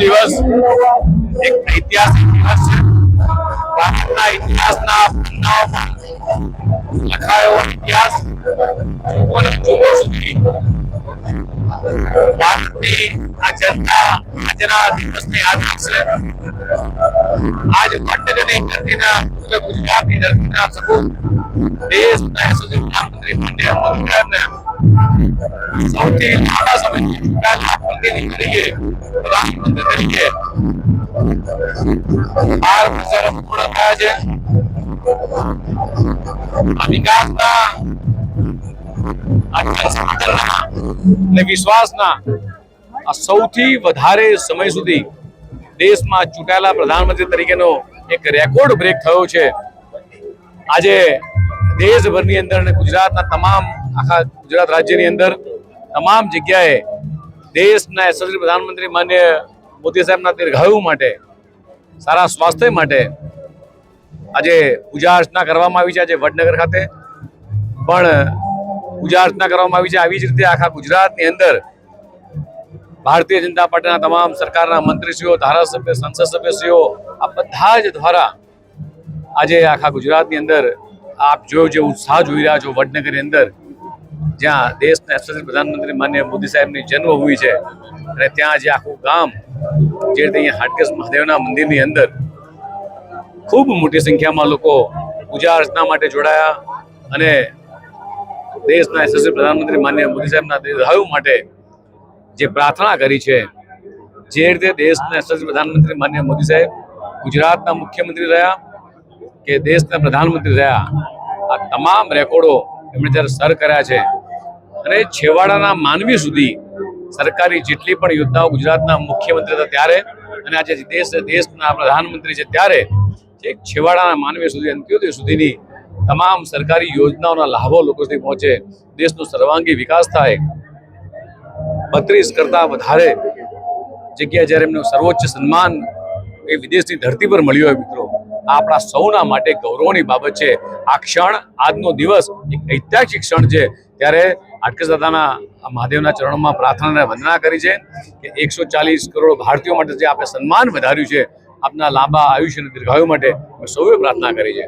દિવસ એક ઐતિહાસિક દિવસ છે. ભારતના ઇતિહાસના પન્નાઓમાં લખાયો ઇતિહાસ યુગો સુધી ભારતની આ જનતા આજના દિવસને યાદ રાખશે. આજ વડનગરની ધરતીના ગુજરાતની ધરતીના સપૂત દેશના યશસ્વી પ્રધાનમંત્રી માનનીય મોદી સાહેબને સૌથી લાંબા સમયથી ચૂંટાયેલા પ્રતિનિધિ તરીકે પ્રધાનમંત્રી તરીકે 12 વર્ષ પૂર્ણ થયા છે. આ વિકાસના અને વિશ્વાસના આ સૌથી વધારે સમય સુધી દેશમાં ચૂંટાયેલા પ્રધાનમંત્રી તરીકેનો એક રેકોર્ડ બ્રેક થયો છે. આજે દેશભરની અંદર અને ગુજરાતના તમામ આખા ગુજરાત રાજ્યની અંદર તમામ જગ્યાએ દેશના યશસ્વી પ્રધાનમંત્રી માનનીય મોદી સાહેબના દીર્ઘાયુ માટે, સારા સ્વાસ્થ્ય માટે આજે પૂજા અર્ચના કરવામાં આવી છે. આજે વડનગર ખાતે પણ પૂજા અર્ચના કરવામાં આવી છે. આવી જ રીતે આખા ગુજરાતની અંદર ભારતીય જનતા પાર્ટીના તમામ સરકારના મંત્રીશ્રીઓ, ધારાસભ્ય, સંસદ સભ્યશ્રીઓ આ બધા જ દ્વારા આજે આખા ગુજરાતની અંદર આપ જોયો જે ઉત્સાહ જોઈ રહ્યા છો વડનગરની અંદર, જ્યાં દેશના યશસ્વી પ્રધાનમંત્રી માનનીય મોદી સાહેબની જન્મભૂમિ છે અને ત્યાં જે આખું ગામ જે રીતે અહીંયા હાટકેશ મહાદેવના મંદિરની અંદર ખૂબ મોટી સંખ્યામાં લોકો પૂજા અર્ચના માટે જોડાયા અને દેશના યશસ્વી પ્રધાનમંત્રી માનનીય મોદી સાહેબના દીર્ઘાયુ માટે જે પ્રાર્થના કરી છે. જે રીતે દેશના યશસ્વી પ્રધાનમંત્રી માનનીય મોદી સાહેબ ગુજરાતના મુખ્યમંત્રી રહ્યા કે દેશના પ્રધાનમંત્રી રહ્યા, આ તમામ રેકોર્ડો એમણે જ્યારે સર કર્યા છે અને છેવાડાના માનવી સુધી સરકારી જેટલી પણ યોજનાઓ ગુજરાતના મુખ્યમંત્રી હતા ત્યારે અને આજે દેશના પ્રધાનમંત્રી છે ત્યારે એક છેવાડાના માનવી સુધી, અંત્યોદય સુધીની તમામ સરકારી યોજનાઓના લાભો લોકો સુધી પહોંચે, દેશનો સર્વાંગી વિકાસ થાય. 32 કરતા વધારે જગ્યાએ જ્યારે એમનું સર્વોચ્ચ સન્માન એ વિદેશની ધરતી પર મળ્યો હોય મિત્રો, આ આપણા સૌના માટે ગૌરવની બાબત છે. આ ક્ષણ, આજનો દિવસ એક ઐતિહાસિક ક્ષણ છે. ત્યારે હાટકેશ દાદાના મહાદેવના ચરણોમાં પ્રાર્થના અને વંદના કરી છે કે 140 કરોડ ભારતીયો માટે જે આપણે સન્માન વધાર્યું છે, આપના લાંબા આયુષ્ય અને દીર્ઘાયુ માટે સૌએ પ્રાર્થના કરી છે.